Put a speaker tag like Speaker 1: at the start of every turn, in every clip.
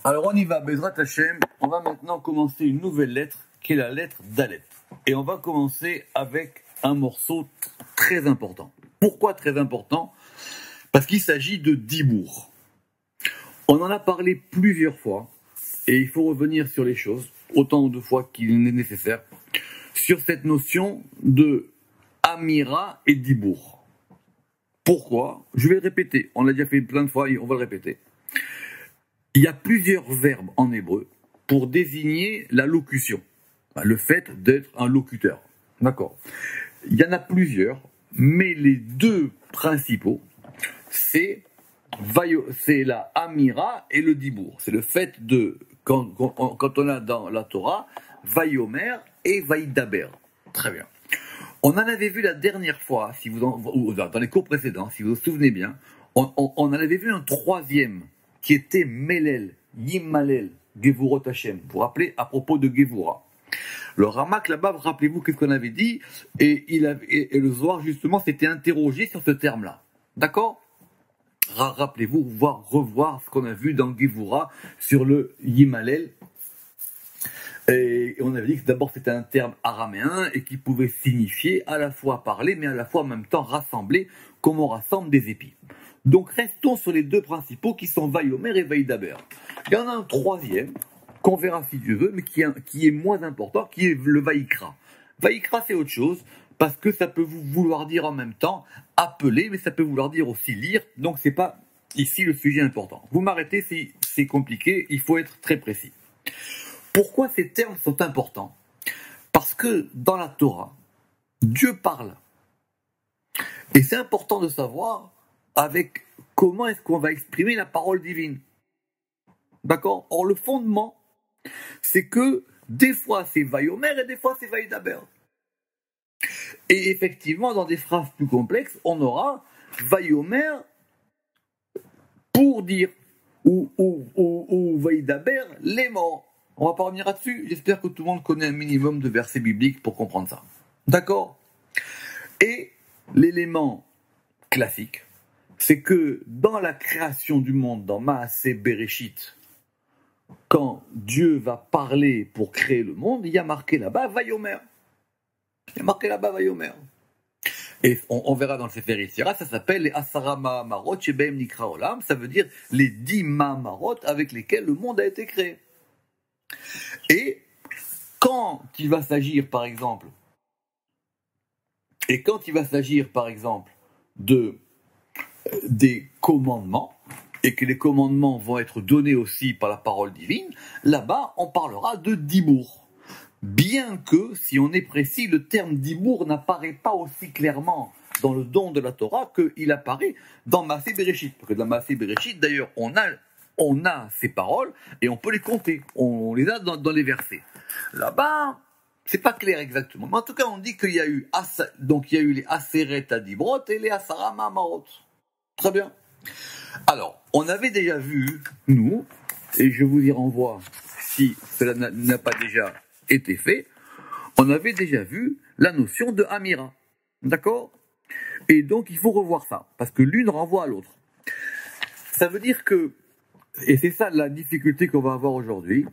Speaker 1: Alors on y va, Bezrat Hashem. On va maintenant commencer une nouvelle lettre, qui est la lettre d'Aleph. Et on va commencer avec un morceau très important. Pourquoi très important? Parce qu'il s'agit de Dibour. On en a parlé plusieurs fois, et il faut revenir sur les choses, autant de fois qu'il est nécessaire, sur cette notion de Amira et Dibour. Pourquoi? Je vais le répéter, on l'a déjà fait plein de fois, on va le répéter. Il y a plusieurs verbes en hébreu pour désigner la locution, le fait d'être un locuteur. D'accord. Il y en a plusieurs, mais les deux principaux, c'est la Amira et le Dibour. C'est le fait de, quand on a dans la Torah, Vayomer et Vaïdaber. Très bien. On en avait vu la dernière fois, ou dans les cours précédents, si vous vous souvenez bien, on en avait vu un troisième, qui était Melel, Yimalel, Gevurot Hashem, pour rappeler à propos de Gevura. Le Ramak là-bas, rappelez-vous qu'est-ce qu'on avait dit, et le Zohar justement s'était interrogé sur ce terme-là. D'accord? Rappelez-vous, revoir ce qu'on a vu dans Gevura sur le Yimalel. Et on avait dit que d'abord c'était un terme araméen et qui pouvait signifier à la fois parler, mais à la fois en même temps rassembler, comme on rassemble des épis. Donc restons sur les deux principaux qui sont Vayomer et Vaïdaber. Il y en a un troisième, qu'on verra si Dieu veut, mais qui est moins important, qui est le Vaïkra. Vaïkra c'est autre chose, parce que ça peut vouloir dire en même temps appeler, mais ça peut vouloir dire aussi lire, donc c'est pas ici le sujet important. Vous m'arrêtez si c'est compliqué, il faut être très précis. Pourquoi ces termes sont importants? Parce que dans la Torah, Dieu parle. Et c'est important de savoir avec comment est-ce qu'on va exprimer la parole divine. D'accord? Or, le fondement, c'est que des fois c'est Vayomer et des fois c'est Vaïdaber. Et effectivement, dans des phrases plus complexes, on aura Vayomer pour dire, ou Vaïdaber, les morts. On va pas revenir là-dessus. J'espère que tout le monde connaît un minimum de versets bibliques pour comprendre ça. D'accord? Et l'élément classique, c'est que dans la création du monde, dans Maaseh Bereshit, quand Dieu va parler pour créer le monde, il y a marqué là-bas Vayomer. Il y a marqué là-bas Vayomer. Et on verra dans le Sefer Yetzira, ça s'appelle les Asara Ma'amarot Shebehem Nikra Olam, ça veut dire les 10 Ma'amarot avec lesquels le monde a été créé. Et quand il va s'agir, par exemple, des commandements, et que les commandements vont être donnés aussi par la parole divine, là-bas, on parlera de Dibour. Bien que, si on est précis, le terme Dibour n'apparaît pas aussi clairement dans le don de la Torah qu'il apparaît dans Maaseh Bereshit. Parce que dans Maaseh Bereshit, d'ailleurs, on a ces paroles et on peut les compter. On les a dans les versets. Là-bas, c'est pas clair exactement. Mais en tout cas, on dit qu'il y a eu les Aseret Adibrot et les Asara Ma'amarot. Très bien. Alors, on avait déjà vu, nous, et je vous y renvoie si cela n'a pas déjà été fait, on avait déjà vu la notion de Amira. D'accord? Et donc, il faut revoir ça, parce que l'une renvoie à l'autre. Ça veut dire que, et c'est ça la difficulté qu'on va avoir aujourd'hui,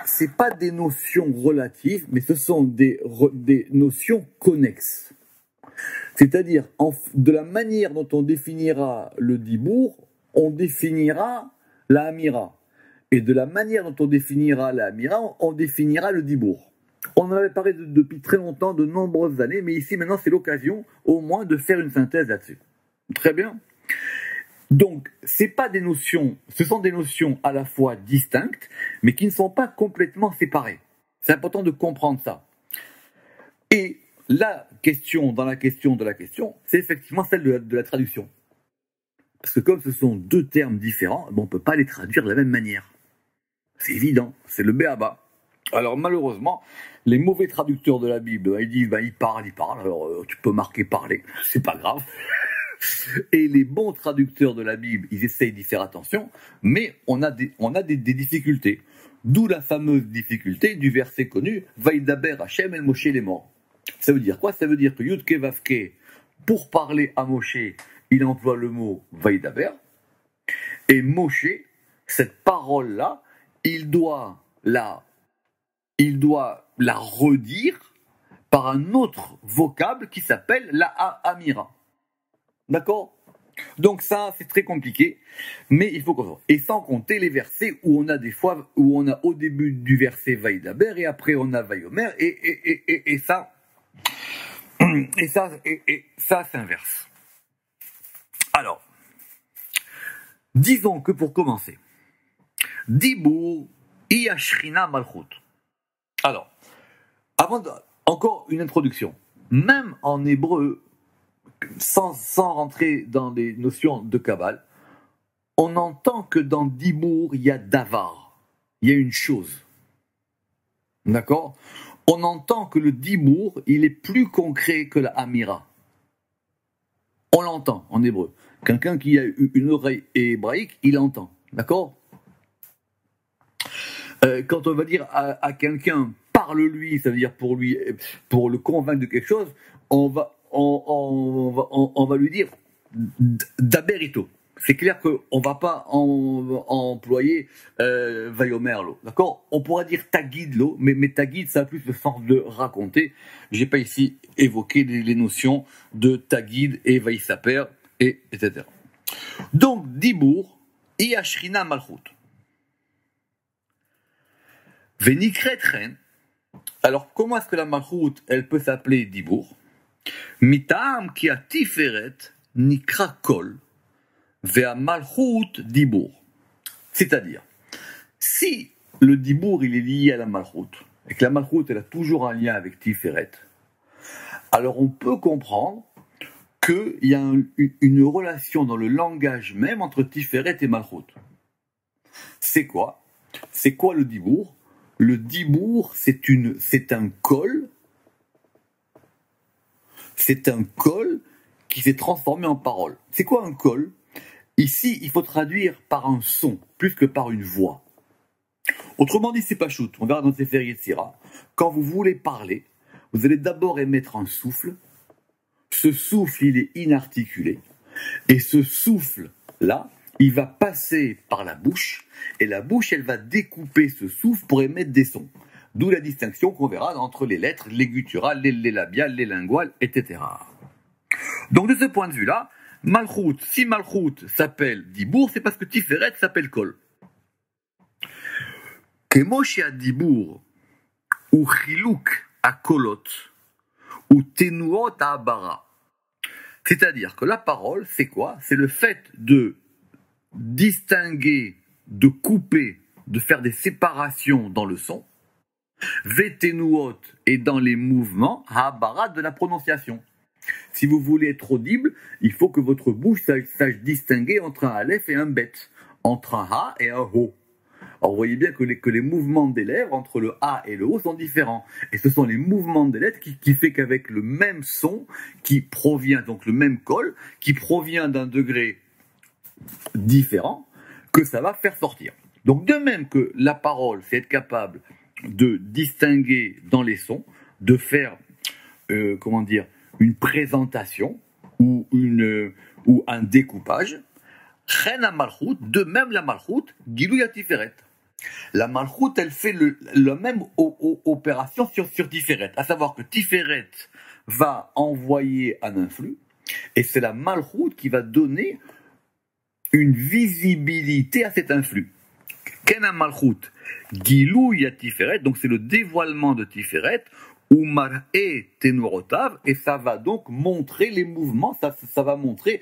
Speaker 1: c'est pas des notions relatives, mais ce sont des notions connexes. C'est-à-dire, de la manière dont on définira le Dibour, on définira la Amira. Et de la manière dont on définira la Amira, on définira le Dibour. On en avait parlé depuis très longtemps, de nombreuses années, mais ici maintenant c'est l'occasion au moins de faire une synthèse là-dessus. Très bien. Donc, ce sont des notions à la fois distinctes, mais qui ne sont pas complètement séparées. C'est important de comprendre ça. Et la question dans la question de la question, c'est effectivement celle de la traduction. Parce que comme ce sont deux termes différents, on ne peut pas les traduire de la même manière. C'est évident, c'est le béaba. Alors malheureusement, les mauvais traducteurs de la Bible, ils disent, ils parlent, alors tu peux marquer parler, c'est pas grave. Et les bons traducteurs de la Bible, ils essayent d'y faire attention, mais on a des difficultés. D'où la fameuse difficulté du verset connu, Vaïdaber Hashem el Moshe les morts. Ça veut dire quoi? Ça veut dire que Yudke Vavke, pour parler à Moshe, il emploie le mot Vaïdaber, et Moshe, cette parole-là, il doit la redire par un autre vocable qui s'appelle la amira. D'accord? Donc ça, c'est très compliqué, mais il faut comprendre. Et sans compter les versets où on a des fois, où on a au début du verset Vaïdaber et après on a Vaïomer, et ça s'inverse. Alors, disons que pour commencer, Dibur Iyashrina Malchut. Alors, encore une introduction. Même en hébreu, sans rentrer dans les notions de Kabbale, on entend que dans Dibur, il y a Davar. Il y a une chose. D'accord? On entend que le Dibur, il est plus concret que la Amira. On l'entend en hébreu. Quelqu'un qui a une oreille hébraïque, il entend. D'accord? Quand on va dire à quelqu'un, parle-lui, ça veut dire pour le convaincre de quelque chose, on va lui dire Daberito. C'est clair qu'on ne va pas employer Vayomerlo. D'accord? On pourra dire Tagidlo, mais Tagid, ça a plus le sens de raconter. Je n'ai pas ici évoqué les notions de Tagid et Vaïsaper, etc. Donc, Dibur, Iyashrina Malchut. Venikret Chen. Alors, comment est-ce que la Malchut, elle peut s'appeler Dibur? Mitam ki a Tiferet nikra kol ve'a Malchut Dibur. C'est-à-dire, si le Dibur il est lié à la Malchut, et que la Malchut elle a toujours un lien avec Tiferet, alors on peut comprendre qu'il y a une relation dans le langage même entre Tiferet et Malchut. C'est quoi? C'est quoi le Dibur? Le Dibur, c'est un col. C'est un col qui s'est transformé en parole. C'est quoi un col? Ici, il faut traduire par un son, plus que par une voix. Autrement dit, c'est pas shoot. On verra dans ces fériés de Syrah. Quand vous voulez parler, vous allez d'abord émettre un souffle. Ce souffle, il est inarticulé. Et ce souffle-là, il va passer par la bouche. Et la bouche, elle va découper ce souffle pour émettre des sons. D'où la distinction qu'on verra entre les lettres, les gutturales, les labiales, les linguales, etc. Donc de ce point de vue-là, Malchut, si Malchut s'appelle Dibur, c'est parce que Tiferet s'appelle Kol. Kemoshe a Dibur, ou Chiluk a Kolot, ou Tenuot a Abara. C'est-à-dire que la parole, c'est quoi? C'est le fait de distinguer, de couper, de faire des séparations dans le son, Vetenuot et dans les mouvements, Ha'abara de la prononciation. Si vous voulez être audible, il faut que votre bouche sache distinguer entre un Aleph et un Bet, entre un Ha et un Ho. Alors vous voyez bien que les mouvements des lèvres entre le A et le O sont différents. Et ce sont les mouvements des lettres qui fait qu'avec le même son, qui provient, donc le même col, qui provient d'un degré différent, que ça va faire sortir. Donc de même que la parole, c'est être capable de distinguer dans les sons, de faire, une présentation ou un découpage. Chen Malchut, de même la Malchut, Gilou Tiferet. La Malchut, elle fait la même opération sur Tiferet, à savoir que Tiferet va envoyer un influx, et c'est la Malchut qui va donner une visibilité à cet influx. Ken Malchut, Gilou Tiferet, donc c'est le dévoilement de Tiferet, ou mar'e tenurotav, et ça va donc montrer les mouvements, ça va montrer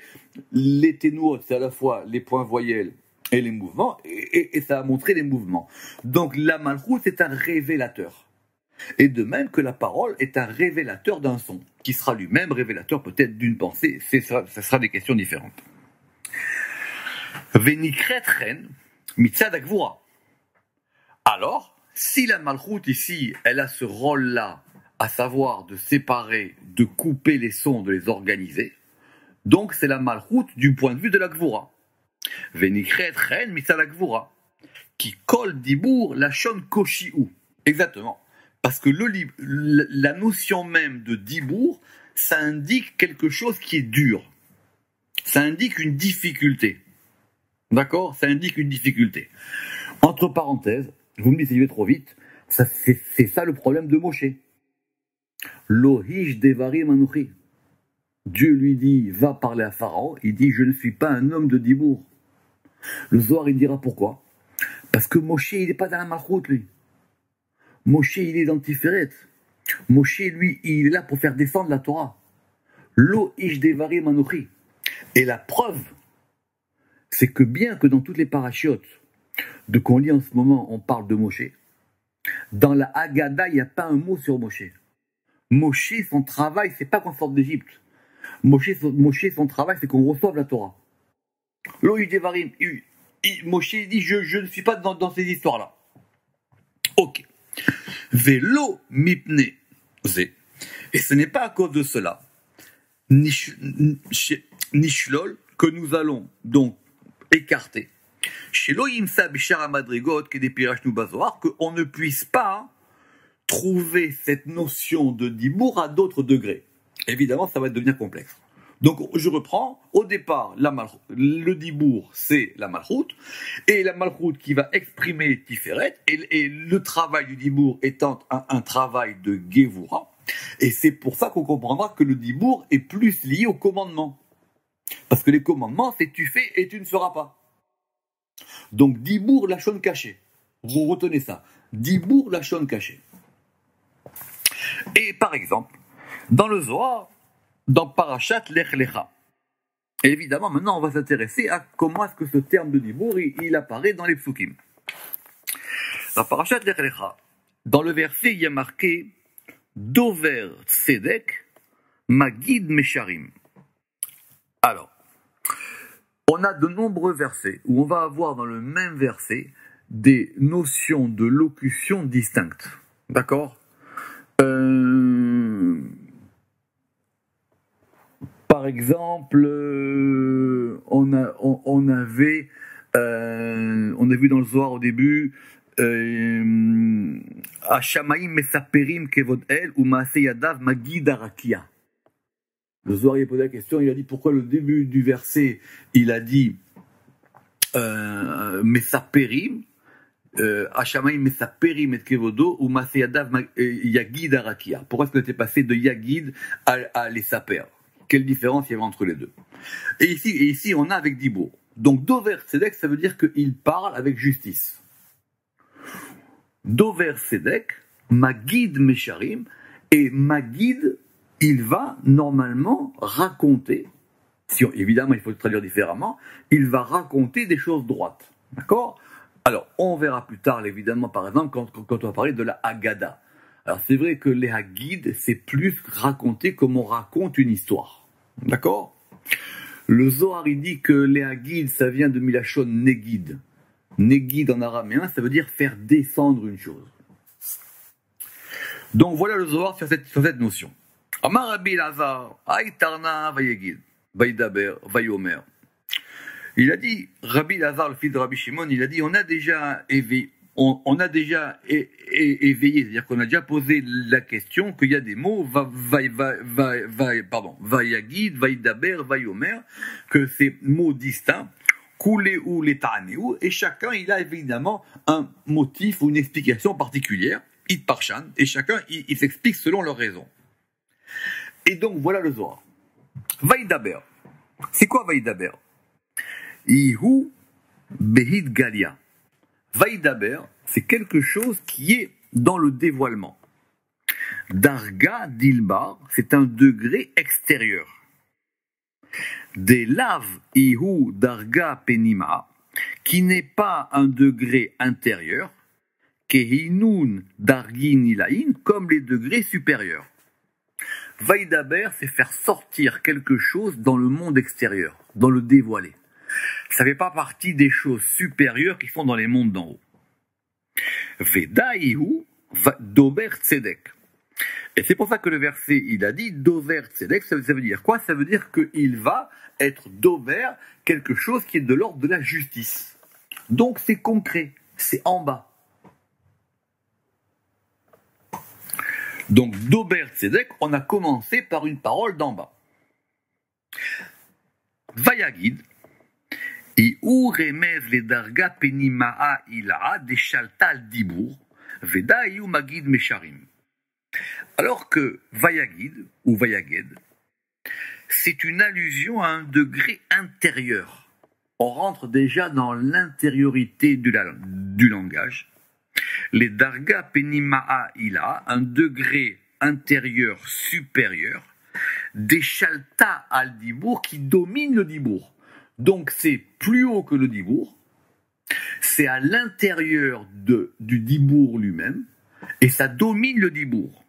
Speaker 1: les ténuot, c'est à la fois les points voyelles et les mouvements, et ça va montrer les mouvements. Donc la malchut c'est un révélateur. Et de même que la parole est un révélateur d'un son, qui sera lui-même révélateur peut-être d'une pensée, ça sera des questions différentes. Venikret chen mitzad agvura. Alors, si la malchut ici, elle a ce rôle-là, à savoir de séparer, de couper les sons, de les organiser, donc c'est la malchut du point de vue de la gvura. Venikret chen mitzad agvura, qui colle dibur la shon koshi'u. Exactement. Parce que la notion même de dibur, ça indique quelque chose qui est dur. Ça indique une difficulté. D'accord? Ça indique une difficulté. Entre parenthèses, Vous me dites, si je vais trop vite, c'est ça le problème de Moshe. Lohish devarim anochi. Dieu lui dit, va parler à Pharaon. Il dit, je ne suis pas un homme de Dibour. Le Zohar, il dira pourquoi. Parce que Moshe, il n'est pas dans la malchoute, lui. Moshe, il est dans Tiferet. Moshe, lui, il est là pour faire descendre la Torah. Lo ish devarim anochi. Et la preuve, c'est que bien que dans toutes les parachiotes de qu'on lit en ce moment, on parle de Moshe, dans la Haggadah, il n'y a pas un mot sur Moshe. Moshe, son travail, c'est pas qu'on sorte d'Égypte. Moshe, son travail, c'est qu'on reçoive la Torah. Lo ish devarim. Moshe dit, je ne suis pas dans ces histoires-là. Ok. Velo mipne ze. Et ce n'est pas à cause de cela, nishlol, que nous allons donc écarter. Chez l'Oyimsa Bishara Madrigot, qui est des piraches nous bazoar, qu'on ne puisse pas trouver cette notion de dibour à d'autres degrés. Évidemment, ça va devenir complexe. Donc, je reprends. Au départ, le dibour, c'est la malchoute. Et la malchoute qui va exprimer Tiferet. Et le travail du dibour étant un travail de Gevura. Et c'est pour ça qu'on comprendra que le dibour est plus lié au commandement. Parce que les commandements, c'est tu fais et tu ne feras pas. Donc, dibour, la chône cachée. Vous retenez ça. Dibour, la chône cachée. Et par exemple, dans le Zohar, dans Parashat Lech Lecha. Et évidemment, maintenant, on va s'intéresser à comment est-ce que ce terme de dibour, il apparaît dans les psukim. Dans Parashat Lech Lecha, dans le verset, il y a marqué Dover Tzedek Magid Mesharim. Alors, on a de nombreux versets où on va avoir dans le même verset des notions de locution distinctes. D'accord? Par exemple, on a vu dans le Zohar au début Hashamaim mesaperim kevod el ou maase yadav magid arakia. Le Zohar il a posé la question, il a dit pourquoi le début du verset il a dit mesaperim Hashamaim mesaperim et kevodo ou maase yadav yagid arakia. Pourquoi est-ce que tu es passé de yagid à les saper? Quelle différence il y avait entre les deux? Et ici, on a avec Dibour. Donc, Dover Tzedek, ça veut dire qu'il parle avec justice. Dover Tzedek, Magid Mesharim, et Magid, il va normalement raconter, évidemment il faut le traduire différemment, il va raconter des choses droites. D'accord? Alors, on verra plus tard, évidemment, par exemple, quand on va parler de la Haggadah. Alors, c'est vrai que les Haggid, c'est plus raconter comme on raconte une histoire. D'accord? Le Zohar, il dit que les Haggid, ça vient de Milachon Negid. Negid en araméen, ça veut dire faire descendre une chose. Donc voilà le Zohar sur cette notion. Amar Rabbi Elazar, Aïtarna Vayegid, Vaïdaber, Vayomer. Il a dit, Rabbi Elazar, le fils de Rabbi Shimon, il a dit, on a déjà éveillé, c'est-à-dire qu'on a déjà posé la question qu'il y a des mots, Vayagid, Vaïdaber, Vayomer, que ces mots distincts, Koulé ou les Ta'anéou, et chacun, il a évidemment un motif ou une explication particulière, It Parshan, et chacun, il s'explique selon leur raison. Et donc, voilà le Zohar. Vaïdaber. C'est quoi Vaïdaber? Ihu Behid Galia. Vaïdaber, c'est quelque chose qui est dans le dévoilement. Darga Dilbar, c'est un degré extérieur. Des laves Ihu Darga Penima, qui n'est pas un degré intérieur, Kehinun Dargin Ilain, comme les degrés supérieurs. Vaïdaber, c'est faire sortir quelque chose dans le monde extérieur, dans le dévoilé. Ça ne fait pas partie des choses supérieures qui sont dans les mondes d'en haut. Vedaïhu Dober Tzedek. Et c'est pour ça que le verset, il a dit Dover Tzedek, ça veut dire quoi? Ça veut dire qu'il va être Dover, quelque chose qui est de l'ordre de la justice. Donc c'est concret, c'est en bas. Donc Dober Tzedek, on a commencé par une parole d'en bas. Vayagid, Iou remez le darga penimaa ila de shaltal dibur, veda iou magid mesharim. Alors que vayagid ou vayaged, c'est une allusion à un degré intérieur. On rentre déjà dans l'intériorité du langage. Les darga penimaa ila, un degré intérieur supérieur, des shalta al dibour qui domine le dibour. Donc c'est plus haut que le dibour, c'est à l'intérieur du dibour lui-même, et ça domine le dibour.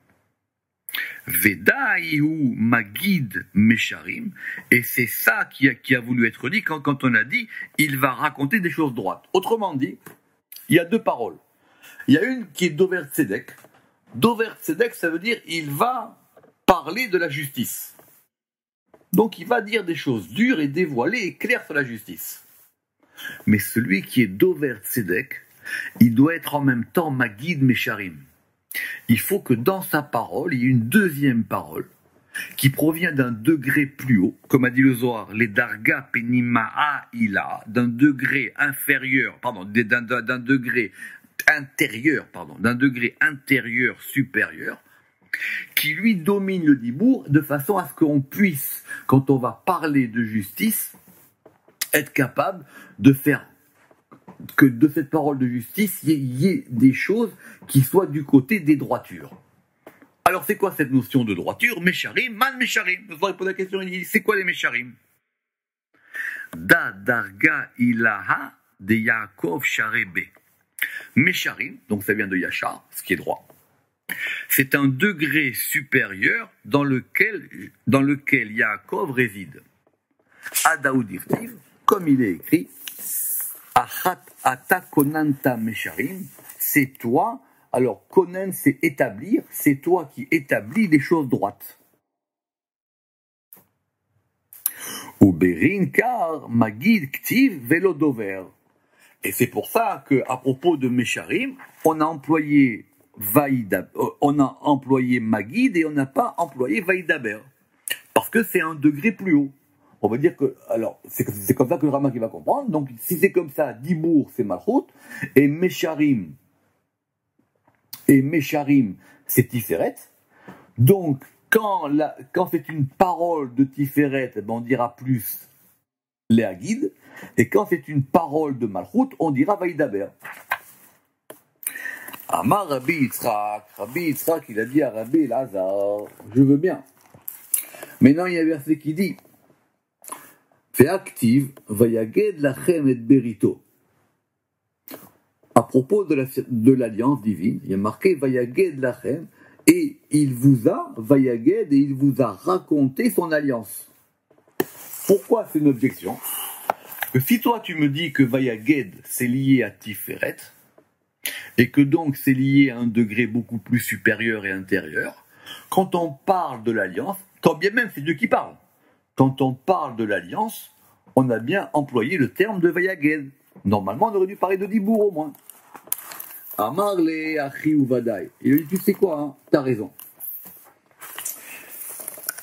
Speaker 1: Vedaïhu magid mesharim, et c'est ça qui a voulu être dit quand on a dit il va raconter des choses droites. Autrement dit, il y a deux paroles. Il y a une qui est Dover Tzedek. Dover Tzedek, ça veut dire il va parler de la justice. Donc il va dire des choses dures et dévoilées et claires sur la justice. Mais celui qui est Dover Tzedek, il doit être en même temps magid mesharim. Il faut que dans sa parole, il y ait une deuxième parole qui provient d'un degré plus haut, comme a dit le Zohar, les darga penimaa ila, d'un degré inférieur, d'un degré intérieur supérieur, qui lui domine le dibour de façon à ce qu'on puisse, quand on va parler de justice, être capable de faire que de cette parole de justice, il y ait des choses qui soient du côté des droitures. Alors c'est quoi cette notion de droiture? Mesharim, man mesharim. Je vous répondre à la question, il dit, c'est quoi les mesharim? Da darga ilaha de Yaakov sharebe. Mesharim, donc ça vient de Yachar, ce qui est droit. C'est un degré supérieur dans lequel Yaakov réside. Adaoudirtiv, comme il est écrit, Achat ata konanta mesharim, c'est toi. Alors konen, c'est établir, c'est toi qui établis des choses droites. Uberin kar magid ktiv velo dover. Et c'est pour ça que à propos de mesharim, on a employé magid et on n'a pas employé vaidaber, parce que c'est un degré plus haut. On va dire que, alors, c'est comme ça que le Rama qui va comprendre. Donc, si c'est comme ça, Dibour, c'est Malchut, et Mesharim, c'est Tiferet. Donc, quand c'est une parole de Tiferet, on dira plus Léagid, et quand c'est une parole de Malchut, on dira Vaïdaber. Amar Rabbi Yitzhak, il a dit à Rabbi Elazar, je veux bien. Maintenant, il y a un verset qui dit, Fais active, vayaged lachem et berito. À propos de l'alliance divine, il y a marqué vayaged lachem, et il vous a raconté son alliance. Pourquoi c'est une objection? Que si toi tu me dis que vayaged c'est lié à Tiferet, et que donc c'est lié à un degré beaucoup plus supérieur et intérieur, quand on parle de l'alliance, quand bien même c'est Dieu qui parle, quand on parle de l'alliance, on a bien employé le terme de Vayaged. Normalement, on aurait dû parler de Dibour au moins. Amar le achi uvadai. Il lui dit, tu sais quoi, hein, t'as raison.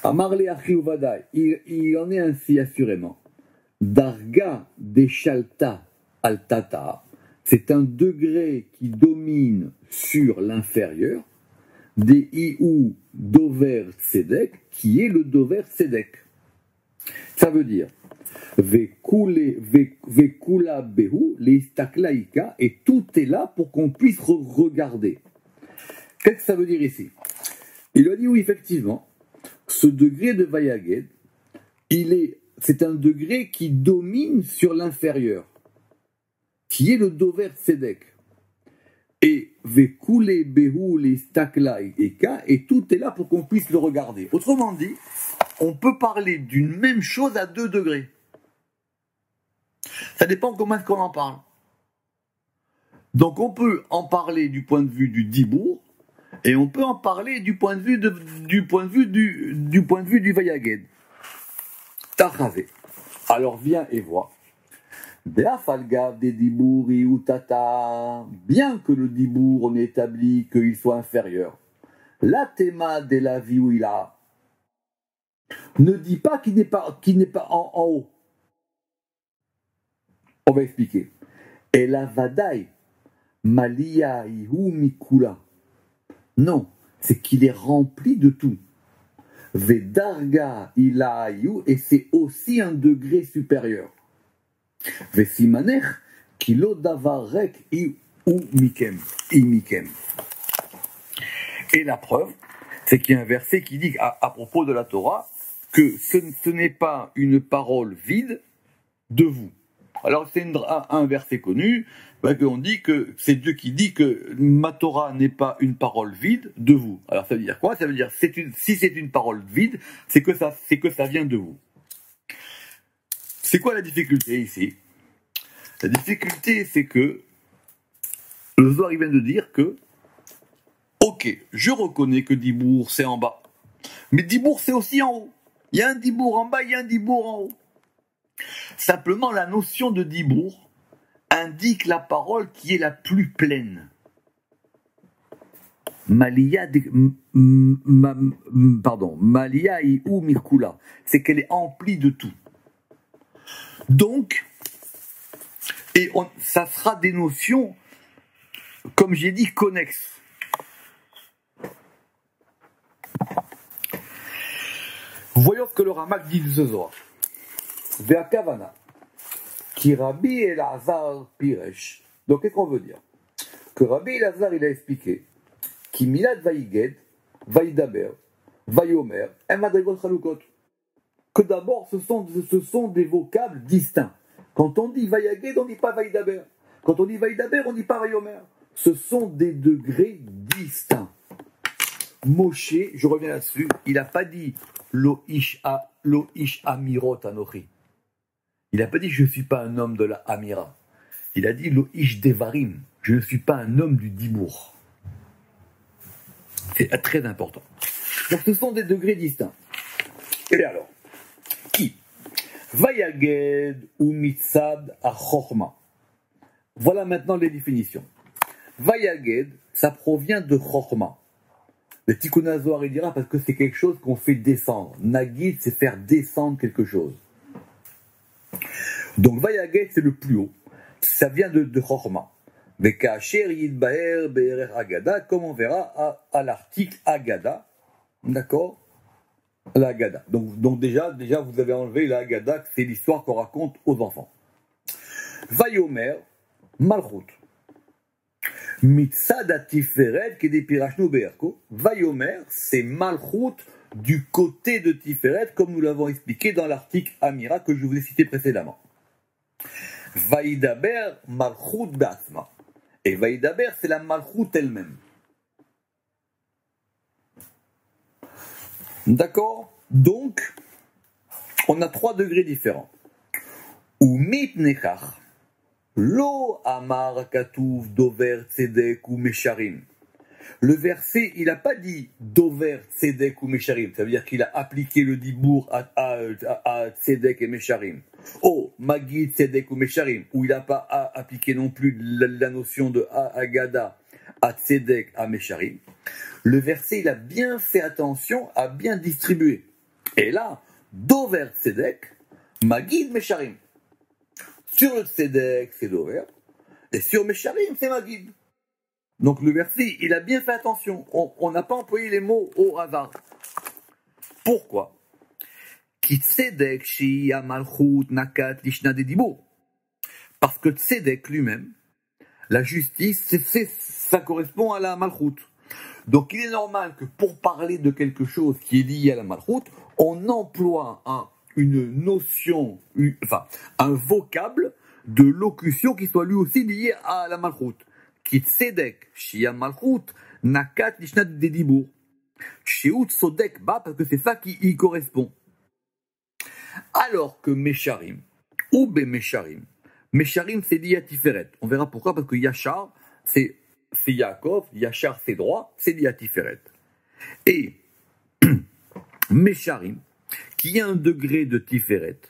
Speaker 1: Amar le achi uvadai. Il en est ainsi assurément. Darga deshalta altata. C'est un degré qui domine sur l'inférieur. Des iou dover tzedek, qui est le dover tzedek. Ça veut dire Vekula behu, les staklaïka, et tout est là pour qu'on puisse regarder. Qu'est-ce que ça veut dire ici? Il a dit oui, effectivement, ce degré de Vayaged, c'est un degré qui domine sur l'inférieur, qui est le Dover Tzedek. Et Vekule behu, les staklaïka, et tout est là pour qu'on puisse le regarder. Autrement dit, on peut parler d'une même chose à 2 degrés. Ça dépend comment est-ce qu'on en parle. Donc on peut en parler du point de vue du Dibour, et on peut en parler du point de vue du Vayaged. Tachavé. Alors viens et vois. Be'afalgav des Dibouri ou Tata, bien que le Dibour on ait établi qu'il soit inférieur. La théma de la vie où il a. Ne dis pas qu'il n'est pas en haut. On va expliquer. Et la vadai, malia ihu mikula. Non, c'est qu'il est rempli de tout. Vedarga ilayu, et c'est aussi un degré supérieur. Vesimaner, kilo davarek i ou mikem, i mikem. Et la preuve, c'est qu'il y a un verset qui dit à propos de la Torah que ce n'est pas une parole vide de vous. Alors c'est un verset connu, on dit que c'est Dieu qui dit que ma Torah n'est pas une parole vide de vous. Alors ça veut dire quoi? Ça veut dire si c'est une parole vide, c'est que ça vient de vous. C'est quoi la difficulté ici? La difficulté, c'est que le Zohar vient de dire que ok, je reconnais que Dibour c'est en bas, mais Dibour c'est aussi en haut. Il y a un Dibour en bas, il y a un Dibour en haut. Simplement, la notion de Dibour indique la parole qui est la plus pleine. Malia ou Mikula, c'est qu'elle est emplie de tout. Donc, ça sera des notions, comme j'ai dit, connexes. Voyons ce que le Ramak dit de ce Zohar. Ve'akavana, ki Rabbi Elazar Piresh. Donc, qu'est-ce qu'on veut dire? Que Rabbi Elazar, il a expliqué, ki milad vaïged, vaïdaber, vaïomer, emadrigot chalukot. Que d'abord, ce sont des vocables distincts. Quand on dit vaïged, on ne dit pas vaïdaber. Quand on dit vaïdaber, on ne dit pas vaïomer. Ce sont des degrés distincts. Moshe, je reviens là-dessus, il n'a pas dit lo ish amirot anochi. Il n'a pas dit je ne suis pas un homme de la amira. Il a dit lo ish devarim. Je ne suis pas un homme du dibour. C'est très important. Donc ce sont des degrés distincts. Et alors, qui? Vayaged ou mitzad a chorma. Voilà maintenant les définitions. Vayaged, ça provient de chorma. Le Tikkun HaZohar, il dira parce que c'est quelque chose qu'on fait descendre. Nagid, c'est faire descendre quelque chose. Donc Vayaged, c'est le plus haut. Ça vient de Chorma. Mais Kacher Yidbaer Be'erer Agada, comme on verra à l'article Agada. D'accord? La Agada. Donc déjà, vous avez enlevé la Agada, c'est l'histoire qu'on raconte aux enfants. Vayomer, Malchut. Mitzad Tiferet qui est Pirachnu Be'erko. Vayomer, c'est Malchut du côté de Tiferet, comme nous l'avons expliqué dans l'article Amira que je vous ai cité précédemment. Vaïdaber Malchut Be'atzma. Et Vaïdaber, c'est la Malchut elle-même. D'accord? Donc, on a 3 degrés différents. Ou mitnechach. Lo amar katuv dover tzedek ou mesharim. Le verset, il n'a pas dit dover tzedek ou mesharim. Ça veut dire qu'il a appliqué le dibour à tzedek et mesharim. Oh, magid tzedek ou mesharim. Où il n'a pas appliqué non plus la notion de agada à tzedek à mesharim. Le verset, il a bien fait attention à bien distribuer. Et là, dover tzedek, magid mesharim. Sur le tzedek, c'est dover, et sur mesharim, c'est magid. Donc le verset, il a bien fait attention. On n'a pas employé les mots au hasard. Pourquoi? Ki tzedek shi amalchut nakat lishna de dibour. Parce que tzedek lui-même, la justice, ça correspond à la malchut. Donc il est normal que pour parler de quelque chose qui est lié à la malchut, on emploie une notion, un vocable de locution qui soit lui aussi lié à la malchut. Ki tzedek shia malchut nakat lishna de dibour. Sheut sodek ba, parce que c'est ça qui y correspond. Alors que mesharim, ou be mesharim, mesharim c'est lié à Tiferet. On verra pourquoi, parce que Yachar, c'est Yaakov, Yachar c'est droit, c'est lié à Tiferet. Et mesharim, qui a un degré de Tiferet,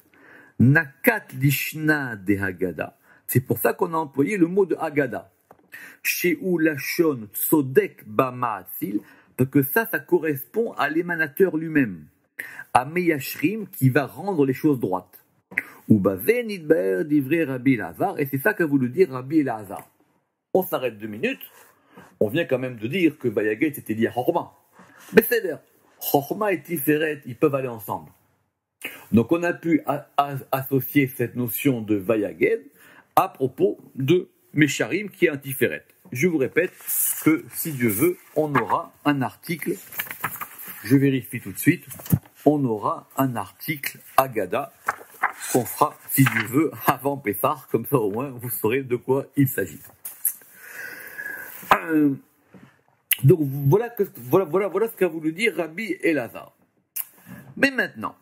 Speaker 1: nakat lishna de Haggadah. C'est pour ça qu'on a employé le mot de Haggadah. Sheu lashon tzodek ba ma'atzil, parce que ça correspond à l'émanateur lui-même, à Meyashrim qui va rendre les choses droites. Ubazé nidber d'ivrei Rabbi Elazar, et c'est ça qu'a voulu dire Rabbi Elazar. On s'arrête 2 minutes, on vient quand même de dire que Vayaged c'était lié à Chorma. Mais c'est d'ailleurs, Chorma et Tiferet, ils peuvent aller ensemble. Donc on a pu associer cette notion de Vayaged à propos de Mesharim qui est un Tiferet. Je vous répète que si Dieu veut, on aura un article, je vérifie tout de suite, on aura un article Agada qu'on fera, si Dieu veut, avant Pessah, comme ça au moins vous saurez de quoi il s'agit. Donc voilà ce qu'a voulu dire Rabbi Elazar. Mais maintenant,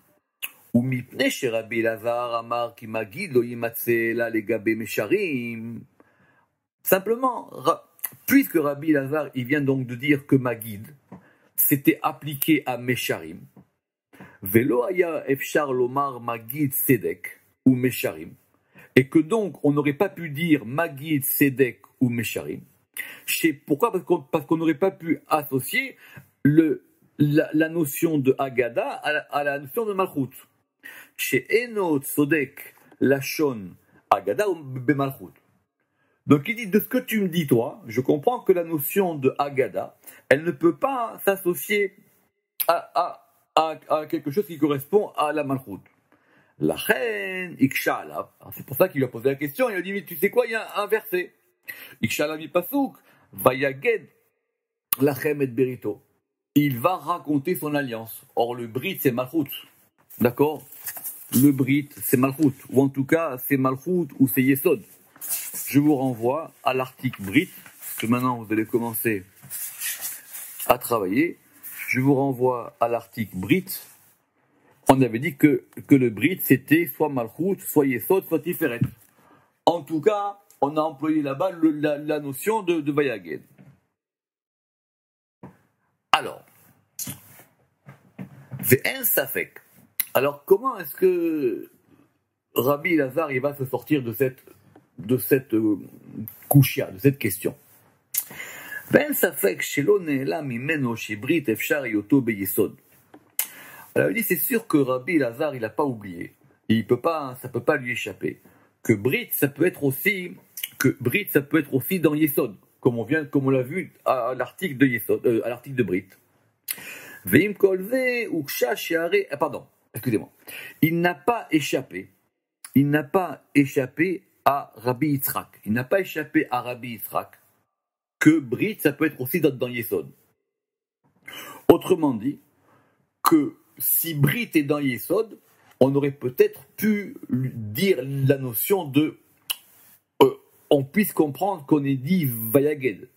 Speaker 1: ou mipnei chez Rabbi Elazar amar ki magid lo yimatze la legabe mesharim. Simplement, puisque Rabbi Elazar il vient donc de dire que magid c'était appliqué à mesharim, velo haya efshar lomar magid sedek ou mesharim, et que donc on n'aurait pas pu dire magid sedek ou mesharim. Pourquoi ? Parce qu'on n'aurait pas pu associer la notion de Agada à la notion de Malchut. Chez Enot Sodek Lachon Agada ou Bemalchut. Donc il dit, de ce que tu me dis toi, je comprends que la notion de Agada, elle ne peut pas s'associer à quelque chose qui correspond à la Malchut. La reine Iksha Alav. C'est pour ça qu'il lui a posé la question, il a dit, mais tu sais quoi, il y a un verset. Ikshalavi Pasuk, Vayaged Lachem et Berito. Il va raconter son alliance. Or, le Brit, c'est Malchut. D'accord ? Le Brit, c'est Malchut. Ou en tout cas, c'est Malchut ou c'est Yesod. Je vous renvoie à l'article Brit, parce que maintenant vous allez commencer à travailler. Je vous renvoie à l'article Brit. On avait dit que le Brit, c'était soit Malchut, soit Yesod, soit Tiferet. En tout cas, on a employé là-bas la notion de Vayaged. Alors, Ve'en Safek. Alors, comment est-ce que Rabbi Elazar il va se sortir de cette kouchia, de cette question? Ve'en Safek shelo ne'ela mimeno shebrit efshar yoto beyesod. Alors, il dit, c'est sûr que Rabbi Elazar, il n'a pas oublié. Ça peut pas lui échapper. Que Brit, ça peut être aussi dans Yesod, comme on l'a vu à l'article de Yesod, à l'article de Brit. Veim kolve uksha sheare, pardon, excusez-moi. Il n'a pas échappé à Rabbi Yitzhak. Il n'a pas échappé à Rabbi Yitzhak que Brit, ça peut être aussi dans Yesod. Autrement dit, que si Brit est dans Yesod, on aurait peut-être pu dire la notion de on puisse comprendre qu'on ait dit Vayaged.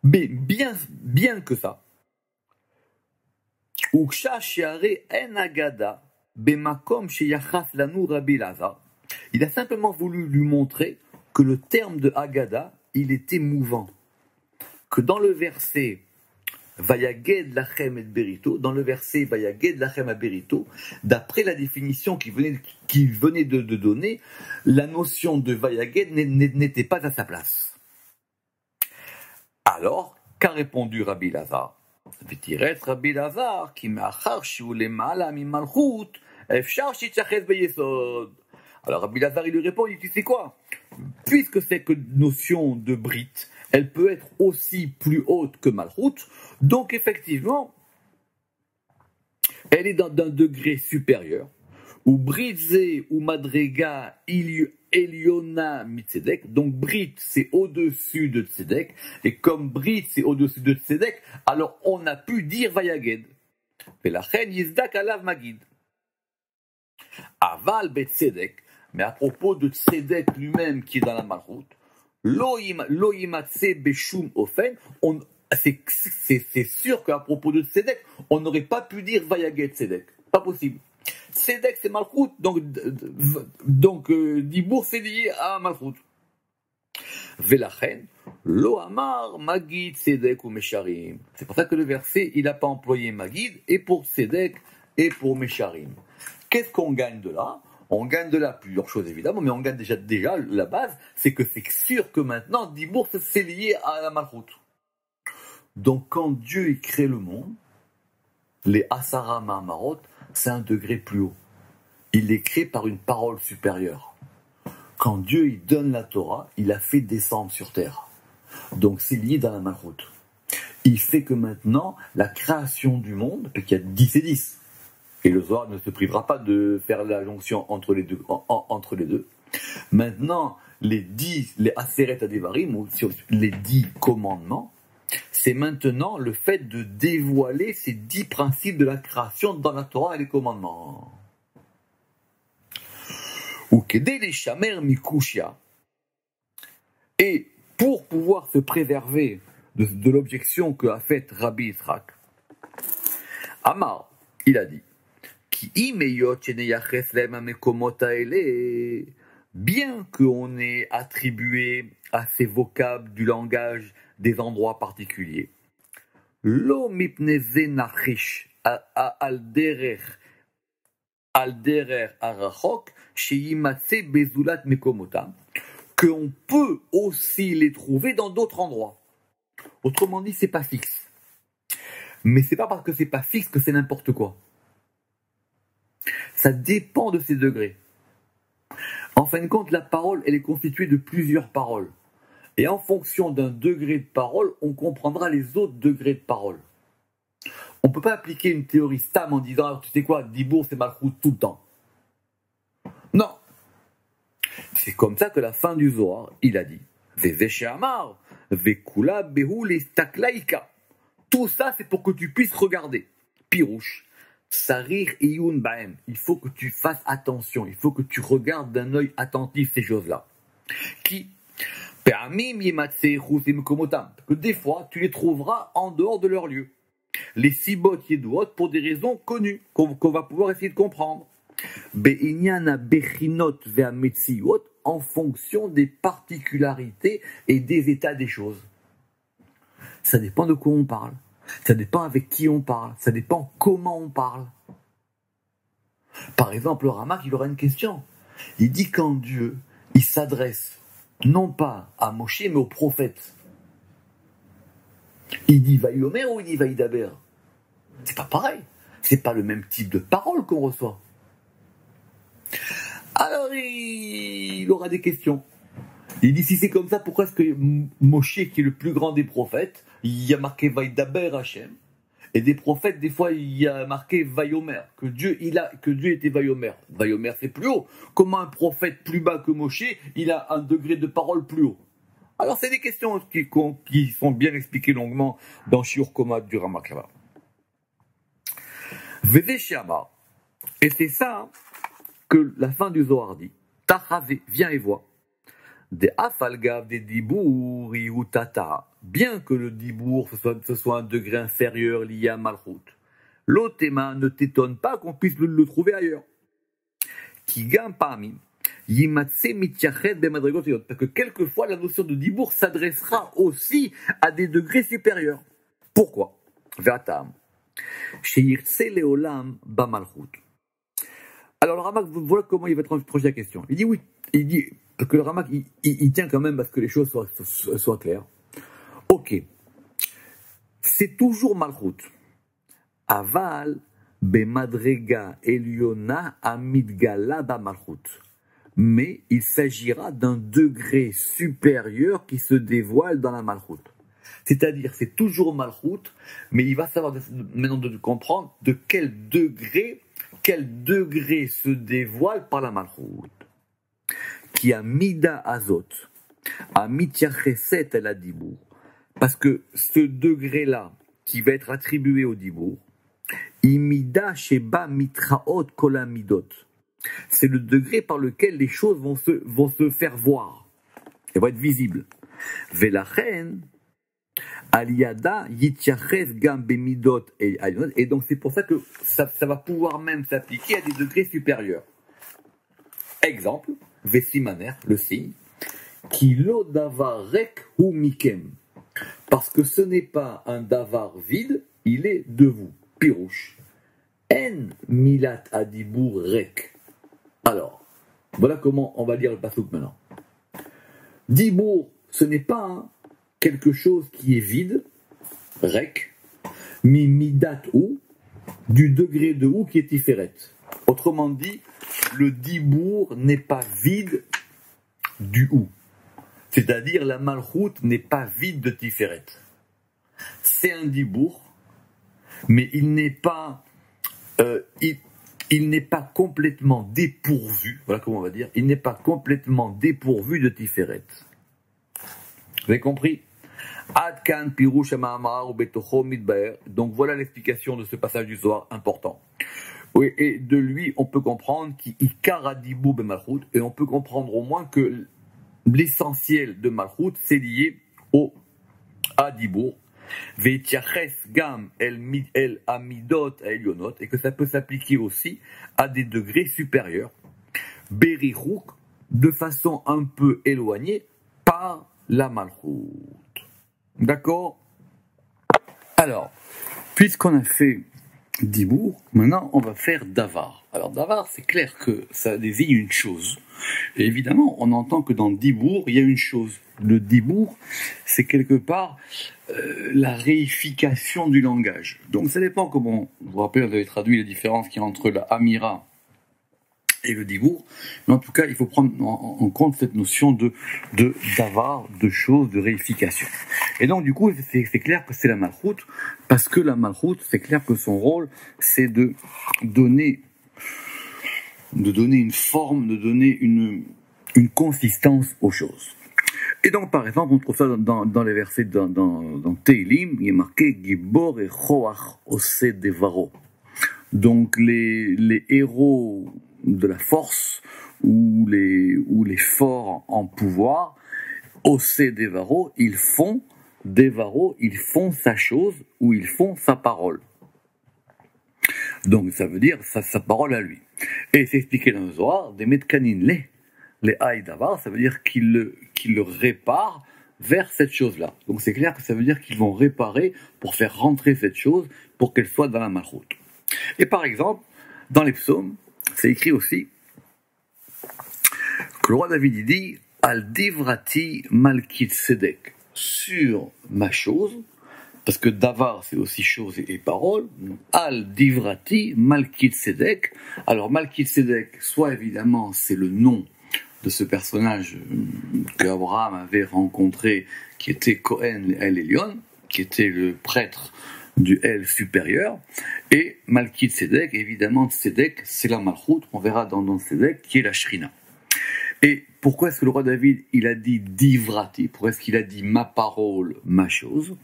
Speaker 1: Mais bien que ça, Uksha sheare en agada bemakom sheyachas lanu Rabbi Elazar. Il a simplement voulu lui montrer que le terme de Agada, il était mouvant. Que dans le verset Vayaged lachem et berito, dans le verset Vayaged lachem et berito, d'après la définition qu'il venait de donner, la notion de Vayaged n'était pas à sa place. Alors, qu'a répondu Rabbi Elazar? V'tiret Rabbi Elazar ki me'achar shu lemala mimalchut efshar shitzachet beyesod. Alors Rabbi Elazar il lui répond, il dit, tu sais quoi? Puisque cette notion de Brit, elle peut être aussi plus haute que Malchut, donc effectivement, elle est d'un degré supérieur, où Britze ou Madrega Eliona Mitzedek, donc Brit c'est au-dessus de Tzedek, et comme Brit c'est au-dessus de Tzedek, alors on a pu dire Vayaged. Velachen Yizdak Alav Magid. Aval Bet Tzedek, mais à propos de Tzedek lui-même qui est dans la Malchut, Lo yimatse beshum ofen, c'est sûr qu'à propos de Tzedek, on n'aurait pas pu dire Vayaged Tzedek. Pas possible. Tzedek c'est Malchut, donc Dibour c'est lié à Malchut. Velachen, Lo amar Magid Tzedek ou Mesharim. C'est pour ça que le verset, il n'a pas employé Magid, et pour Tzedek, et pour Mesharim. Qu'est-ce qu'on gagne de là? On gagne de là plusieurs choses évidemment, mais on gagne déjà la base, c'est que c'est sûr que maintenant, Dibour c'est lié à la Malchut. Donc quand Dieu crée le monde, les Asara Mahamarot, c'est un degré plus haut. il est créé par une parole supérieure. Quand Dieu il donne la Torah, il a fait descendre sur terre. Donc c'est lié dans la Malchut. Il fait que maintenant, la création du monde, parce qu'il y a 10 et 10, et le Zohar ne se privera pas de faire la jonction entre les deux. Entre les deux. Maintenant, les Aseret Adevarim, ou sur les 10 commandements, c'est maintenant le fait de dévoiler ces 10 principes de la création dans la Torah et les commandements. Ou Kedei Leshamer Mikushia. Et pour pouvoir se préserver de l'objection que a faite Rabbi Yitzhak, Amar, il a dit, bien qu'on ait attribué à ces vocables du langage des endroits particuliers, lo mipneze nachish al derer arachok sheyimatse bezulat mekomotam, qu'on peut aussi les trouver dans d'autres endroits. Autrement dit, c'est pas fixe. Mais c'est pas parce que c'est pas fixe que c'est n'importe quoi. Ça dépend de ses degrés. En fin de compte, la parole, elle est constituée de plusieurs paroles. Et en fonction d'un degré de parole, on comprendra les autres degrés de parole. On ne peut pas appliquer une théorie stam en disant, alors, tu sais quoi, Dibour, c'est Malchut tout le temps. Non. C'est comme ça que la fin du Zohar, il a dit, Vezeshe Amar, Vekula Behu Lestaklaika. Tout ça, c'est pour que tu puisses regarder. Pirouche. Sarir iyun baem. Il faut que tu fasses attention. Il faut que tu regardes d'un œil attentif ces choses-là. Qui que des fois, tu les trouveras en dehors de leur lieu. Les sibot yeduot pour des raisons connues, qu'on va pouvoir essayer de comprendre. Be'inyana bechinot ve'ametziot, en fonction des particularités et des états des choses. Ça dépend de quoi on parle. Ça dépend avec qui on parle. Ça dépend comment on parle. Par exemple, le Ramak, il aura une question. Il dit quand Dieu, il s'adresse non pas à Moshe, mais au prophète. Il dit Vayomer ou il dit Vaïdaber. C'est pas pareil. C'est pas le même type de parole qu'on reçoit. Alors, il aura des questions. Il dit, si c'est comme ça, pourquoi est-ce que Moshe, qui est le plus grand des prophètes, il y a marqué Vaïdaber Hachem, et des prophètes, des fois, il y a marqué Vayomer, que Dieu était Vayomer. Vayomer, c'est plus haut. Comment un prophète plus bas que Moshe, il a un degré de parole plus haut? Alors, c'est des questions qui sont bien expliquées longuement dans Shiur Koma du Ramak là-bas. Vezeshe Amar. Et c'est ça que la fin du Zohar dit. Tachavé, viens et vois. Des afalgav, des dibour, tata. Bien que le dibour ce soit un degré inférieur lié à Malchut. L'otema ne t'étonne pas qu'on puisse le trouver ailleurs. Kigam parmi. Yimatse mitiyachet bemadrigot. Parce que quelquefois la notion de dibour s'adressera aussi à des degrés supérieurs. Pourquoi? Ve'atam. Sheyirtse leolam ba Malchut. Alors le Ramak, voilà comment il va trancher la question. Il dit oui. Il dit, parce que le Ramak, il tient quand même à ce que les choses soient claires. Ok. C'est toujours Malchut. Aval bemadrega eliona amidgala ba Malchut. Mais il s'agira d'un degré supérieur qui se dévoile dans la Malchut. C'est-à-dire, c'est toujours Malchut, mais il va savoir maintenant de comprendre de quel degré se dévoile par la Malchut. Qui a mida azot, a mityacheset el adibour. Parce que ce degré-là, qui va être attribué au dibour, imida sheba mitraot kolamidot. C'est le degré par lequel les choses vont se faire voir. Elles vont être visibles. Velachen, Aliada yityaches gam bemidot et donc c'est pour ça que ça va pouvoir même s'appliquer à des degrés supérieurs. Exemple, Vesimaner, le signe, qui lo davar rek hu mikem. Parce que ce n'est pas un davar vide, il est de vous. Pirouche. En milat adibour rek. Alors, voilà comment on va lire le pasouk maintenant. Dibour, ce n'est pas quelque chose qui est vide, rek, mi midat ou, du degré de ou qui est tiferet. Autrement dit, le dibour n'est pas vide du ou. C'est-à-dire, la malchoute n'est pas vide de tiferet. C'est un dibour, mais il n'est pas complètement dépourvu, voilà comment on va dire, il n'est pas complètement dépourvu de tiferet. Vous avez compris? Donc voilà l'explication de ce passage du Zohar important. Oui, et de lui, on peut comprendre et on peut comprendre au moins que l'essentiel de Malchut, c'est lié au Adibour, et que ça peut s'appliquer aussi à des degrés supérieurs, Berichouk, de façon un peu éloignée par la Malchut. D'accord? Alors, puisqu'on a fait Dibour, maintenant on va faire Davar. Alors Davar, c'est clair que ça désigne une chose. Et évidemment, on entend que dans Dibour, il y a une chose. Le Dibour, c'est quelque part la réification du langage. Donc ça dépend comment, vous vous rappelez, vous avez traduit la différence qu'il y a entre la Amira et le Dibour, mais en tout cas, il faut prendre en compte cette notion de Davar, de chose, de réification. Et donc, du coup, c'est clair que c'est la Malchut, parce que la Malchut, c'est clair que son rôle, c'est de donner une forme, de donner une consistance aux choses. Et donc, par exemple, on trouve ça dans les versets dans Teilim, il est marqué « Gibor et Choach ose devaro ». Donc, les héros de la force, ou les forts en pouvoir, ose devaro, ils font sa chose, ou ils font sa parole. Donc, ça veut dire sa parole à lui. Et c'est expliqué dans le Zohar, des metkanin les haïdavar, ça veut dire qu'ils le réparent vers cette chose-là. Donc c'est clair que ça veut dire qu'ils vont réparer pour faire rentrer cette chose, pour qu'elle soit dans la malchut. Et par exemple, dans les psaumes, c'est écrit aussi que le roi David dit « Al divrati malkit sedek » sur ma chose, parce que davar c'est aussi chose et parole, al divrati malkit sedek. Alors malkit sedek, soit évidemment c'est le nom de ce personnage qu'Abraham avait rencontré, qui était Cohen El Elyon, qui était le prêtre du El supérieur, et Malkit Sedek, évidemment Sedek, c'est la Malchut, on verra dans Sedek, qui est la Shrina. Et pourquoi est-ce que le roi David, il a dit Divrati, pourquoi est-ce qu'il a dit ma parole, ma chose,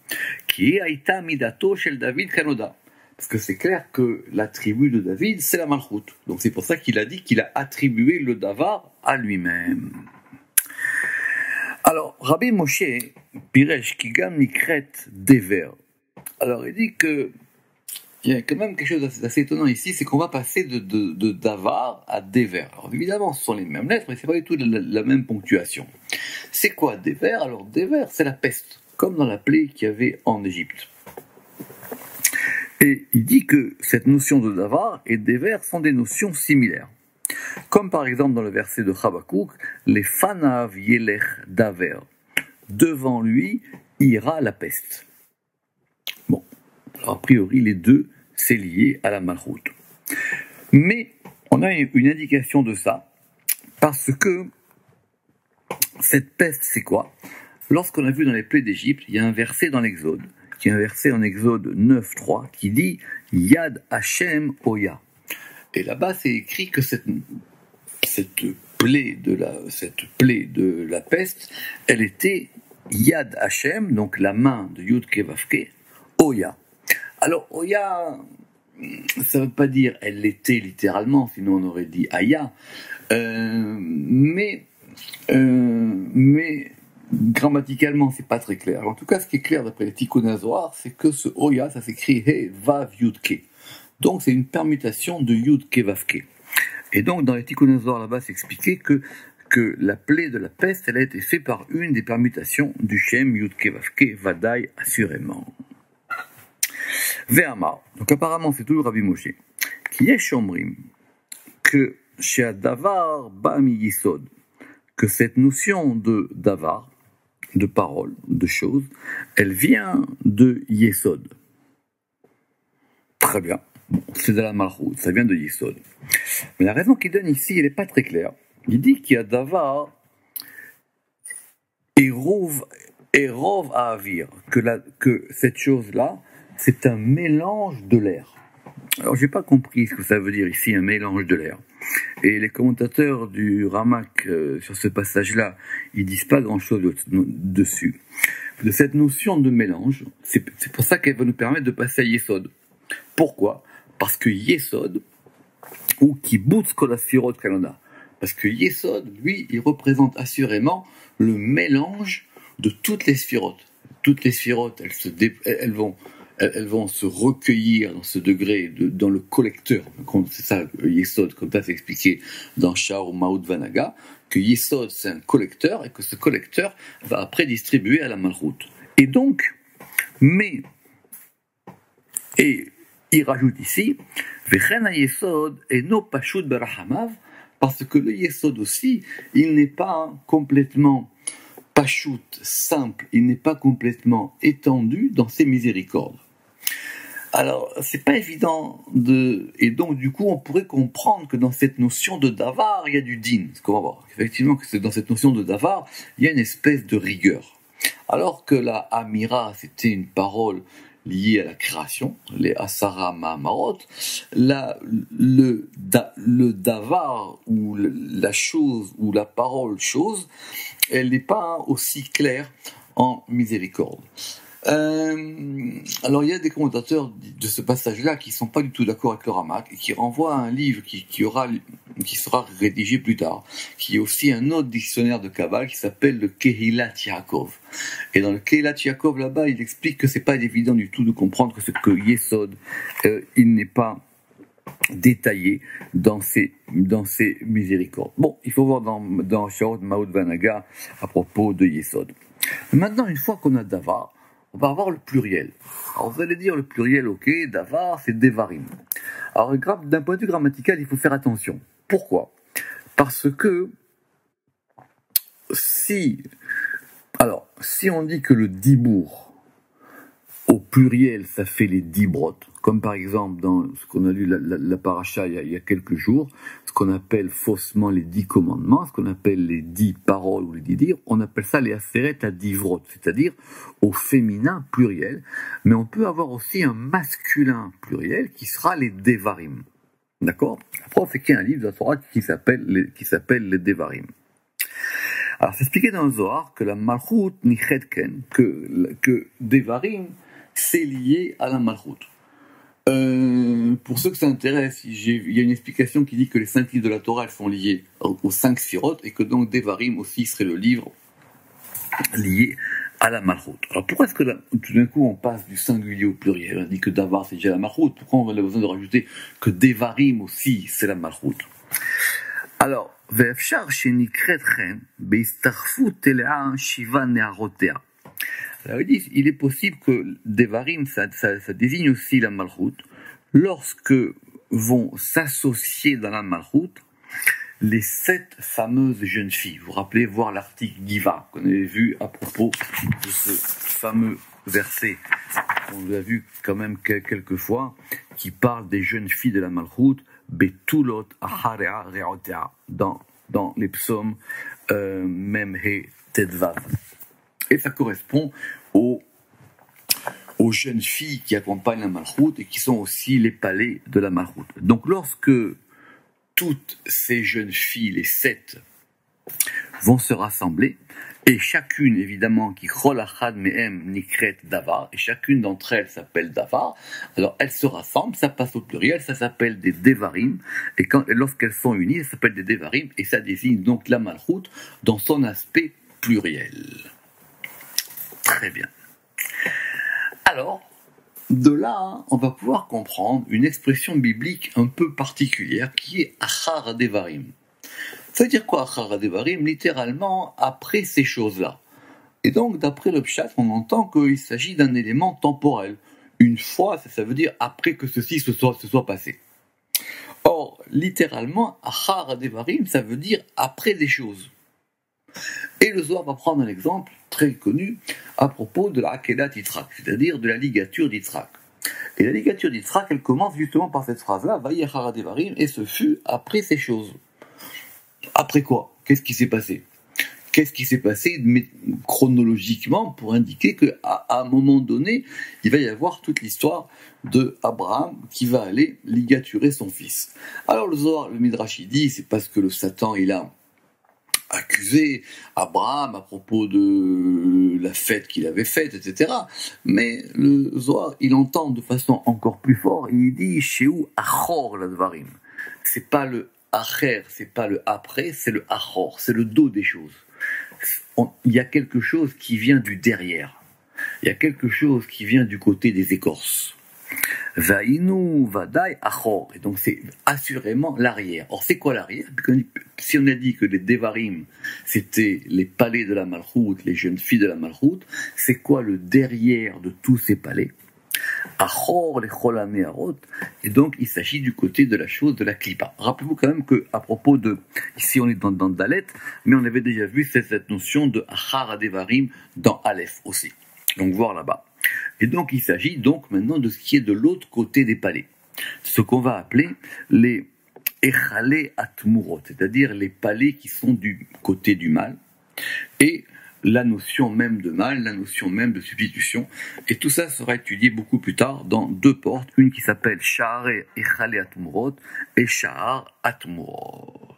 Speaker 1: qui est Aïta Midato Shel David Kanoda? Parce que c'est clair que l'attribut de David, c'est la Malchut. Donc c'est pour ça qu'il a dit qu'il a attribué le Davar à lui-même. Alors, Rabbi Moshe Piresh Kigam Nikret Dever. Alors il dit que il y a quand même quelque chose d'assez étonnant ici, c'est qu'on va passer de Davar à Dever. Alors évidemment, ce sont les mêmes lettres, mais c'est pas du tout la même ponctuation. C'est quoi Dever? Alors Dever, c'est la peste, comme dans la plaie qu'il y avait en Égypte. Et il dit que cette notion de Davar et Dever sont des notions similaires. Comme par exemple dans le verset de Chabakouk, les Fanav Yelech Daver. Devant lui ira la peste. Bon, alors a priori les deux, c'est lié à la Malchut. Mais on a une indication de ça, parce que cette peste, c'est quoi? Lorsqu'on a vu dans les plaies d'Égypte, il y a un verset dans l'Exode, qui est un verset en Exode 9.3, qui dit « Yad Hashem Oya ». Et là-bas, c'est écrit que cette plaie de la peste, elle était Yad Hashem, donc la main de Yud Kevavke, Oya. Alors, Oya, ça ne veut pas dire elle l'était littéralement, sinon on aurait dit Aya, mais grammaticalement, c'est pas très clair. En tout cas, ce qui est clair d'après les Tikkun HaZohar, c'est que ce Oya, ça s'écrit He Vav Yud Ke. Donc, c'est une permutation de Yud Ke Vav Ke. Et donc, dans les Tikkun HaZohar, là-bas, c'est expliqué que la plaie de la peste, elle a été faite par une des permutations du Shem Yud Ke Vav Ke, Vadaï, assurément. Ve'amar. Donc, apparemment, c'est toujours Rabbi Moshe. Qui est Shomrim, que chez Davar Ba'ami Yisod, que cette notion de Davar, de parole, de chose, elle vient de Yesod. Très bien. Bon, c'est de la Malchut, ça vient de Yesod. Mais la raison qu'il donne ici, elle n'est pas très claire. Il dit qu'il y a davar et rov à avir, que cette chose-là, c'est un mélange de l'air. Alors, j'ai pas compris ce que ça veut dire ici, un mélange de l'air. Et les commentateurs du Ramak sur ce passage-là, ils disent pas grand-chose dessus. De cette notion de mélange, c'est pour ça qu'elle va nous permettre de passer à Yesod. Pourquoi? Parce que Yesod, ou Kibbutz Kol Asfirot Kalona, parce que Yesod, lui, il représente assurément le mélange de toutes les sphirotes. Toutes les sphirotes, elles vont se recueillir dans ce degré, dans le collecteur. C'est ça, Yesod, comme ça c'est expliqué dans Sha'or Maout Vanaga, que Yesod c'est un collecteur, et que ce collecteur va après distribuer à la Malchut. Et donc, et il rajoute ici, Vechena Yesod eno pashut berachamav, parce que le Yesod aussi, il n'est pas complètement pashut, simple, il n'est pas complètement étendu dans ses miséricordes. Alors, c'est pas évident et donc du coup, on pourrait comprendre que dans cette notion de davar, il y a du din. Ce qu'on va voir, effectivement, que dans cette notion de davar, il y a une espèce de rigueur. Alors que la amira, c'était une parole liée à la création, les asara ma'amarot, le davar, ou la chose, ou la parole chose, elle n'est pas aussi claire en miséricorde. Alors il y a des commentateurs de ce passage-là qui sont pas du tout d'accord avec le Ramak et qui renvoient à un livre qui sera rédigé plus tard, qui est aussi un autre dictionnaire de Kabbale qui s'appelle le Kehilat Yaakov. Et dans le Kehilat Yaakov là-bas, il explique que c'est pas évident du tout de comprendre que Yesod, il n'est pas détaillé dans ses miséricordes. Bon, il faut voir dans Sha'or Maout Vanaga à propos de Yesod. Maintenant, une fois qu'on a davar, on va avoir le pluriel. Alors vous allez dire le pluriel, ok, davar, c'est devarim. Alors d'un point de vue grammatical, il faut faire attention. Pourquoi? Parce que si on dit que le dibour, au pluriel, ça fait les 10 brotes, comme par exemple dans ce qu'on a lu la paracha il y a quelques jours, ce qu'on appelle faussement les 10 commandements, ce qu'on appelle les 10 paroles ou les 10 dires, on appelle ça les aseret à 10 brotes, c'est-à-dire au féminin pluriel, mais on peut avoir aussi un masculin pluriel qui sera les devarim. D'accord? Après, on fait qu'il y a un livre de la Torah qui s'appelle les devarim. Alors, c'est expliqué dans le Zohar que la malchut nichetken, que devarim, c'est lié à la malchut. Pour ceux que ça intéresse, il y a une explication qui dit que les 5 livres de la Torah, elles sont liées aux 5 sfirotes, et que donc Devarim aussi serait le livre lié à la malchut. Alors pourquoi est-ce que tout d'un coup on passe du singulier au pluriel? On dit que Davar c'est déjà la malchut, pourquoi on a besoin de rajouter que Devarim aussi c'est la malchut? Alors, ve'efshar shenikretchen beistarfut elea shiva ne'arotea. Alors ils disent, il est possible que Devarim, ça désigne aussi la Malchut, lorsque vont s'associer dans la Malchut les 7 fameuses jeunes filles. Vous vous rappelez, voir l'article Giva, qu'on avait vu à propos de ce fameux verset, qu'on a vu quand même quelques fois, qui parle des jeunes filles de la Malchut, Betulot Acharea Reotea, dans les psaumes Memhe Tedvav. Et ça correspond aux jeunes filles qui accompagnent la Malchut et qui sont aussi les palais de la Malchut. Donc lorsque toutes ces jeunes filles, les 7, vont se rassembler, et chacune évidemment qui chol achad mehem nikret davar, et chacune d'entre elles s'appelle davar, alors elles se rassemblent, ça passe au pluriel, ça s'appelle des devarim, et lorsqu'elles sont unies, ça s'appelle des devarim, et ça désigne donc la Malchut dans son aspect pluriel. Très bien. Alors, de là, on va pouvoir comprendre une expression biblique un peu particulière qui est achar devarim. Ça veut dire quoi achar devarim? Littéralement, après ces choses-là. Et donc, d'après le pshat, on entend qu'il s'agit d'un élément temporel. Une fois, ça veut dire après que ceci se soit passé. Or, littéralement, achar devarim, ça veut dire après des choses. Et le Zohar va prendre un exemple très connu à propos de la Akedat Yitzhak, c'est-à-dire de la ligature d'Yitzhak. Et la ligature d'Yitzhak, elle commence justement par cette phrase-là, Vayi achar devarim, et ce fut après ces choses. Après quoi? Qu'est-ce qui s'est passé? Qu'est-ce qui s'est passé chronologiquement pour indiquer qu'à un moment donné, il va y avoir toute l'histoire de Abraham qui va aller ligaturer son fils. Alors le Zohar, le Midrash, il dit, c'est parce que le Satan, il a accusé Abraham à propos de la fête qu'il avait faite, etc. Mais le Zohar, il entend de façon encore plus forte, il dit, Shehu achor ladvarim. C'est pas le acher, c'est pas le après, c'est le achor, c'est le dos des choses. Il y a quelque chose qui vient du derrière. Il y a quelque chose qui vient du côté des écorces. Vainu, vadai, achor. Et donc c'est assurément l'arrière. Or c'est quoi l'arrière? Si on a dit que les Devarim, c'était les palais de la Malchoute, les jeunes filles de la Malchoute, c'est quoi le derrière de tous ces palais? Achor, les Cholameharot, et donc il s'agit du côté de la chose de la Klippa. Rappelez-vous quand même que à propos de, ici on est dans Dalet, mais on avait déjà vu cette notion de Achar Adevarim dans Aleph aussi. Donc voir là-bas. Et donc il s'agit donc maintenant de ce qui est de l'autre côté des palais. Ce qu'on va appeler les Echale Atmurot, c'est-à-dire les palais qui sont du côté du mal, et la notion même de mal, la notion même de substitution. Et tout ça sera étudié beaucoup plus tard dans deux portes, une qui s'appelle Sha'ar Echale Atmurot et Sha'ar Atmurot.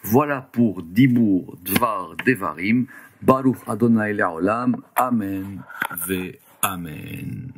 Speaker 1: Voilà pour Dibur Dvar Devarim. Baruch Adonai Le'olam. Amen ve Amen.